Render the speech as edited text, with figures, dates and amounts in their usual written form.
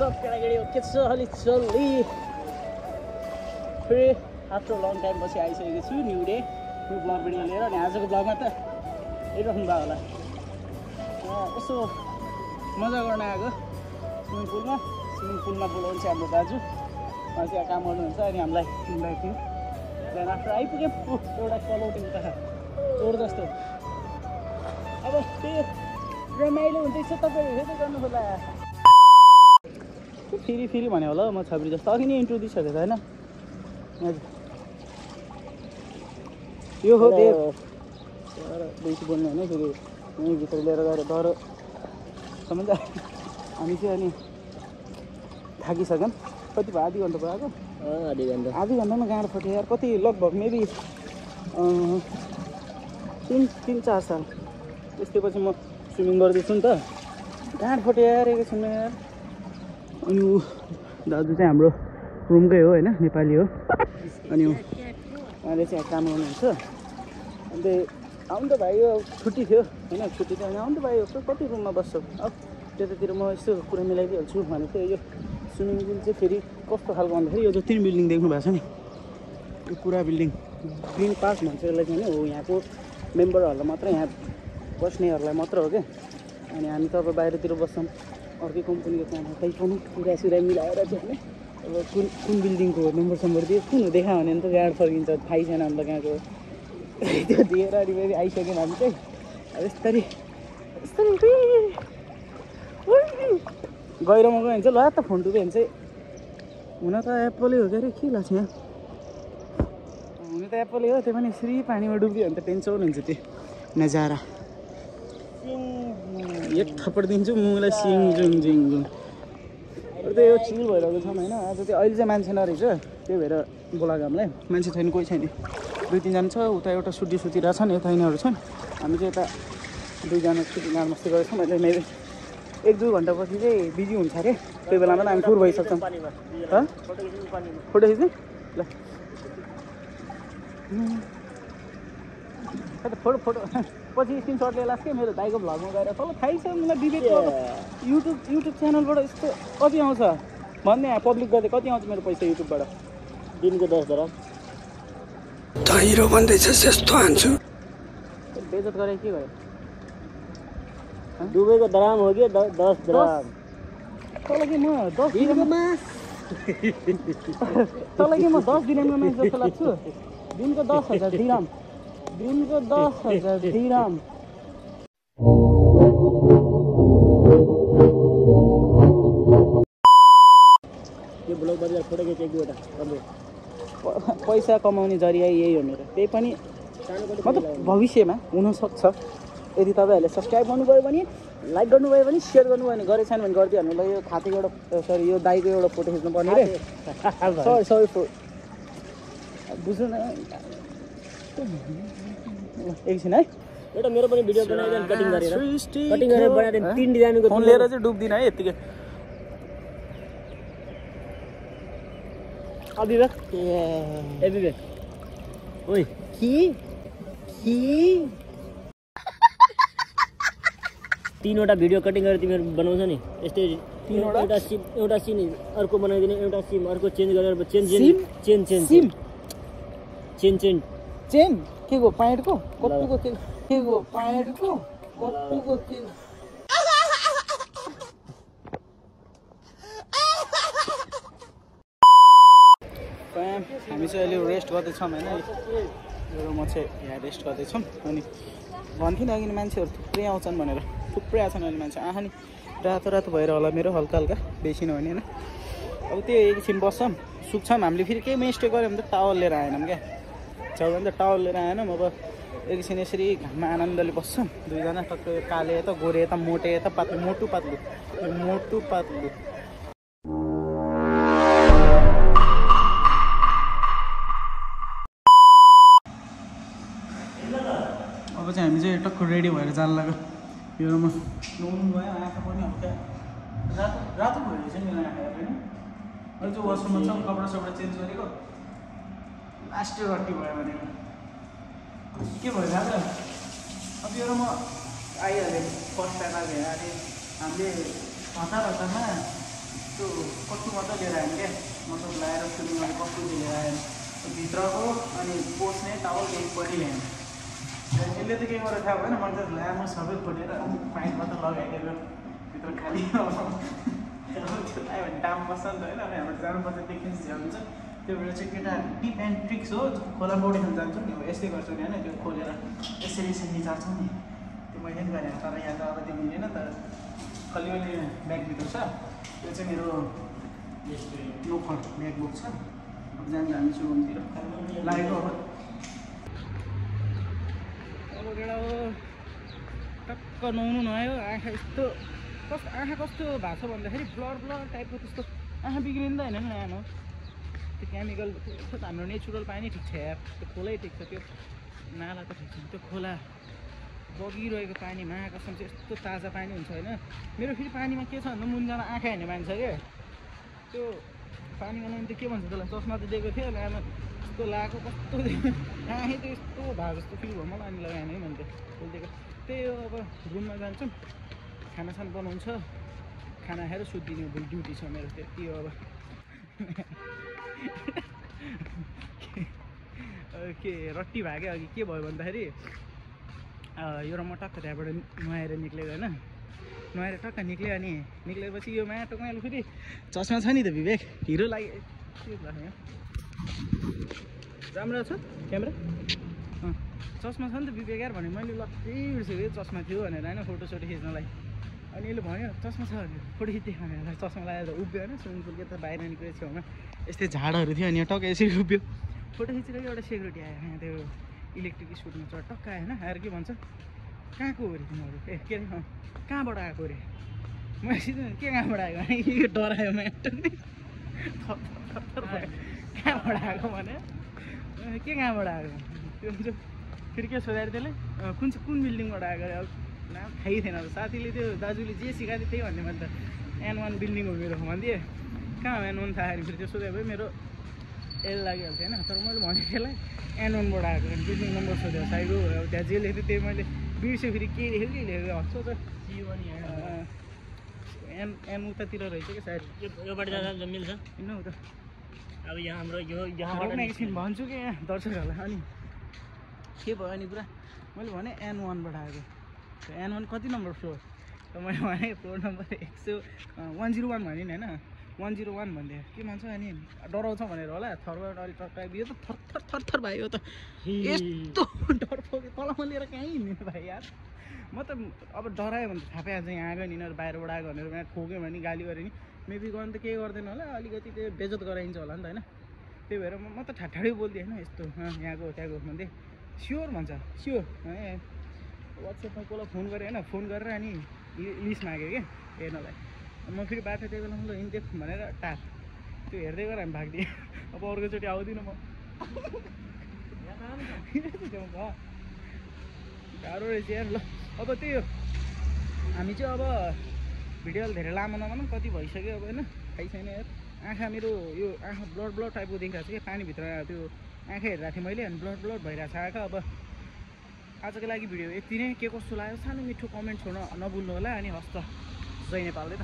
सब केटाकेटी के छ अलि चल्ली फेरि आफ्टर लङ टाइम पछि आइसकेको छु new day new blog video लिएर अनि आजको ब्लगमा त हेरिराख्नु भयो होला यसो मजा गर्न आएको स्विमिङ पुलमा बोलाउँछ हाम्रो दाजु त्यहाँ काम गर्नुहुन्छ अनि हामीलाई इन्भाइट थियो त्यहाँदेखि आफ्टर आइपुग्यो एउटा कलौटी उता चोर जस्तो अब त्यो रमाइलो हुँदैछ तपाईँहरू हेर्दै गर्नु होला फेरि भने होला म छाब्री जस्तो अघि नै इन्ट्रो दिइसकेको होइन यो हो देव बेसी बोल्नु होइन फेरि यहीँ भित्र लिएर गएर डरसम्म त हामी चाहिँ अनि थाकिसक्यौँ कति भयो आधी घन्टा भयो आधी घन्टामा गाँड फट्यो यार कति लगभग मेबी 3-4 साल त्यसपछि म स्विमिङ गर्दैछु नि त गाँड फट्यो यार एकैछिनमा यार अनि ऊ दाजु चाहिँ हाम्रो रुमकै हो होइन नेपाली हो अनि उहाँले चाहिँ काम गर्नुहुन्छ अन्त आउनु त भाइ यो छुट्टी थियो होइन छुट्टी थियो भने आउनु त भाइ कति रुममा बस्छौ अब त्यतातिर म यस्तो कुरा मिलाइदिइहाल्छु भने चाहिँ यो स्विमिङ पुल चाहिँ फेरि कस्तो खालको भन्दाखेरि यो जति बिल्डिङ देख्नु भएको छ नि यो पुरा बिल्डिङ ग्रिन पार्क भन्छ यसलाई चाहिँ हो यहाँको मेम्बरहरूलाई मात्र यहाँ बस्नेहरूलाई मात्र हो क्या अनि हामी त अब बाहिरतिर बस्छौँ अर्कै कम्पनीको काम खै पनि कुरा मिलाएर चाहिँ होइन अब कुन बिल्डिङको नम्बर दियो कुन हो देखा भने त गाड फर्किन्छ थाहै छैन हामीलाई कहाँको त्यो दिएर अनि फेरि आइसक्यौँ हामी चाहिँ अब यस्तरी गहिरोमा गयो भने चाहिँ ल त फोन टुक्यो भने चाहिँ हुन त एप्पलै हो क्या अरे के लाग्छ यहाँ हुन त एप्पलै हो त्यो पनि श्री पानीमा डुब्यो भने त टेन्सन हुन्छ त्यो नजारा एक थप्पड दिन्छु मुखलाई सिङ जुङ जिङ जुङ अरू त यो चिल भइरहेको छौँ होइन आज चाहिँ अहिले चाहिँ मान्छे नरहेछ त्यही भएर बोलाएको हामीलाई मान्छे छैन कोही छैन 2-3 जना छ उता एउटा सुतिरहेको छ नि यता यिनीहरू छन् हामी चाहिँ यता 2 जना सुतिङ मस्ती गरेछौँ अहिले मेरो 1-2 घन्टा पछि चाहिँ बिजी हुन्छ अरे त्यो बेलामा त हामी फुर भइसक्छौँ फोटो खिच्ने ल फोटो पछि स्क्रिनसट लिएर के मेरो दाइको भ्लगमा गएर तल थाहै छ मलाई विवेकको युट्युब च्यानलबाट यस्तो कति आउँछ भन्ने यहाँ पब्लिक गर्दै कति आउँछ मेरो पैसा युट्युबबाट दिनको 10 दराम भन्दैछ त्यस्तो हान्छु बेइज्जत गरे के गर्यो दुबईको दराम हो कि 10 दराम तल कि म 10 दिनमा तल कि म 10 दिनमा मान्छे जस्तो लाग्छु दिनको 10,000 दिराम दिनको 10,000 दिराम यो ब्लग बजार फोटो खिच एक दुईवटा पैसा कमाउने जरिया यही हो मेरो त्यही पनि मतलब भविष्यमा हुनसक्छ यदि तपाईँहरूले सब्सक्राइब गर्नुभयो भने लाइक गर्नुभयो भने सेयर गर्नुभयो भने गरेको छैन भने गरिदियो हामीलाई यो खातेको एउटा सरी यो दाइको एउटा फोटो खिच्नु पर्ने रे सरी बुझ्नु न एकछिन है एउटा मेरो पनि भिडियो बनाइदिनु कटिङ गरेर बनाइदिनु 3 डिजाइनको फोन लिएर चाहिँ डुब्दिन है यतिकै अभिवेक ओइ कि 3वटा भिडियो कटिङ गरेर तिमीहरू बनाउँछ नि यस्तै 3वटा एउटा सिन अर्को बनाइदिने एउटा सिम अर्को चेन्ज गरेर चेन के को पाइन्टको कत्तुको के को पाइन्टको कत्तुको के हामी चाहिँ अहिले रेस्ट गर्दैछौँ होइन म चाहिँ यहाँ रेस्ट गर्दैछौँ अनि भन्थेँ नि अघि मान्छेहरू थुप्रै आउँछन् भनेर थुप्रै आउँछन् अहिले मान्छे आँखा नि रातो भएर होला मेरो हल्का बेसी नभने होइन अब त्यो एकछिन बस्छौँ सुक्छौँ हामीले फेरि केही मिस्टेक गऱ्यो भने त टावल लिएर आएनौँ क्या भने त टावल लिएर आएनौँ अब एकछिन यसरी घाममा आनन्दले बस्छौँ 2 जना टक्क काले यता गोरे यता मोटे यता पातलो मोटु पातलो अब चाहिँ हामी चाहिँ टक्क रेडी भएर जान लाग्यो योमा नुहाउनु भयो आँखा पनि हल्का रातो भइरहेछ नि मेरो आँखा होइन अहिले चाहिँ वासरुममा छ कपडा चेन्ज गरेको लास्ट रट्टी भयो भनेको के भयो दादा अब यो म आइहालेँ फर्स्ट टाइम आएको अरे हामीले हतारमा त्यो कस्तो मात्रै लिएर आयौँ क्या, मतलब लगाएर सुरुमा कस्तो लिएर आयौँ भित्रको अनि पोस्ने टावल केही पनि ल्याएँ। यसले त के गरेर थाहा भएन, मैले त लामो सबै खोलेर पाइप मात्रै लगाइदिएको भित्र खालि त्यो लगायो भने दाम बस्छ नि त होइन। हामी हाम्रो जानुपर्छ देखिन्छ झ्याउ हुन्छ। त्यो भएर चाहिँ केटाहरू टिप एन्ड ट्रिक्स हो, खोला पौडी खेल्न जान्छौँ नि, अब यस्तै गर्छौँ नि होइन, त्यो खोलेर यसरी यसरी निचार्छौँ नि, त्यो मैले पनि गरेँ। तर यहाँ त अब त्यो मिलेन त, अलिअलि ब्यागभित्र छ, त्यो चाहिँ मेरो लोफर ब्याग बोक्छ। अब जान्छु रुमतिर लागेको। अब केटा हो टक्क नुहाउनु नआयो, आँखा यस्तो कस्तो आँखा कस्तो भएको छ भन्दाखेरि ब्लर ब्लर टाइपको त्यस्तो आँखा बिग्रिँदैन नि न्यानो। त्यो केमिकल हाम्रो नेचुरल पानी ठिक छ यार, त्यो खोलै ठिक छ, त्यो नाला त ठिक छ, त्यो खोला बगिरहेको पानीमा कसम चाहिँ यस्तो ताजा पानी हुन्छ होइन। मेरो फेरि पानीमा के छ भन्दा मुन्जामा आँखा हेर्ने मान्छ क्या, त्यो पानी बनाउनु त के भन्छ त्यसलाई, चस्मा त दिएको थियो ल्यामा यस्तो लगाएको कस्तो आँखै त यस्तो भएको जस्तो फिल भयो मलाई, अनि लगाएन है मैले बोलिदिएको। त्यही हो अब रुममा जान्छौँ, खानासाना बनाउँछ, खाना खाएर सुत्दिने हो, भोलि ड्युटी छ मेरो, त्यति हो अब। के रट्टी भयो क्या अघि, के भयो भन्दाखेरि यो र म टक्क त्यहाँबाट नुहाएर निक्लेको होइन, नुहाएर टक्क निक्ल्यो। अनि निक्लेपछि यो माटोमा अहिले फेरि चस्मा छ नि त विवेक, हिरो लाग्यो के लाग्यो राम्रो छ क्यामेरा, चस्मा छ नि त विवेक यार भने मैले लक्कै बिर्सेको चस्मा थियो भनेर होइन, फोटोसोटो खिच्नलाई। अनि यसले भन्यो चस्मा छ भनेर, फोटो खिच्दै भनेर चस्मा लगाएर उभियो होइन, स्विमिङ पुलको त बाहिर निक्लेको छेउमा यस्तै झाडहरू थियो, अनि टक्क यसरी उभियो, फोटो खिचेर एउटा सेक्युरिटी आयो यहाँ, त्यो इलेक्ट्रिक स्कुटमा चढ टक्क आयो होइन, आएर के भन्छ कहाँको हो अरे तिमीहरू, ए के अरे कहाँबाट आएको अरे, मैले सिधै के कहाँबाट आएको भने यो डरायो म्याट नि, कहाँबाट आएको भने के कहाँबाट आएको त्यो हुन्छ। फेरि के सोधाएर त्यसले कुन बिल्डिङबाट आएको अरे, अब नाम थाहै थिएन। अब साथीले त्यो दाजुले जे सिकाएको त्यही भन्ने, मैले त N1 बिल्डिङ हो मेरो भनिदिएँ, कहाँ हो N1 थाहा छैन। फेरि त्यो सोधे भए मेरो एल लागिहाल्थ्यो होइन, तर मैले भनेँ त्यसलाई N1बाट आएको, बिल्डिङ नम्बर सोध्यो साइडको, अब त्यहाँ जे लेख्थ्यो त्यही मैले बिर्सेँ, फेरि के लेख्यो के लेखेको हस्छ त एन उतातिर रहेछ क्या सायद, योबाट जाँदा मिल्छ हिँड्नु उता। अब यहाँ हाम्रो यहाँबाट एकछिन भन्छु कि यहाँ दर्शकहरूलाई, अनि के भयो अनि पुरा मैले भने N1बाट आएको, N1 कति नम्बर फ्लोर, त मैले भने फ्लोर नम्बर 101 भने नि होइन, 101 भन्दै के मान्छ, अनि डराउँछ भनेर होला, थर्बाट अलिक टक्क यो त थर थर भाइ, यो त यस्तो डर पोक्यो तलमा लिएर कहीँ हिँड्ने भाइ यार। म त अब डरायो भने त थाहा पाइहाल्छ, यहाँ आएको नि यिनीहरू बाहिरबाट आएको भनेर यहाँ ठोक्यो भने गाली गऱ्यो नि, मेबी गर्नु त केही गर्दैन होला, अलिकति त्यो बेजत गराइन्छ होला नि त होइन। त्यही भएर म त ठाडै बोल्थेँ होइन, यस्तो यहाँको त्यहाँको भन्दै, स्योर भन्छ स्योर, वाट्सएपमा कसलाई फोन गरेँ होइन, फोन गरेर अनि लिस्ट माग्यो क्या हेर्नलाई। म फेरि बाटो त्यो बेला ल हिँड्दै भनेर टाढ त्यो हेर्दै गरेर हामी भागिदिएँ। अब अर्कोचोटि आउँदिनँ म, गाह्रो रहेछ यार। ल अब त्यही हो, हामी चाहिँ अब भिडियो धेरै लामो नभनौँ, कति भइसक्यो अब होइन, थाहै छैन यार। आँखा मेरो यो आँखा ब्लड टाइपको देखिरहेको छ क्या, पानीभित्र त्यो आँखा हेरिरहेको थिएँ मैले, अनि ब्लड भइरहेको छ आँखा। अब आजको लागि भिडियो यति नै, के कस्तो लाग्यो सानो मिठो कमेन्ट छोड्न नभुल्नु होला, अनि हस्त जय नेपालले त।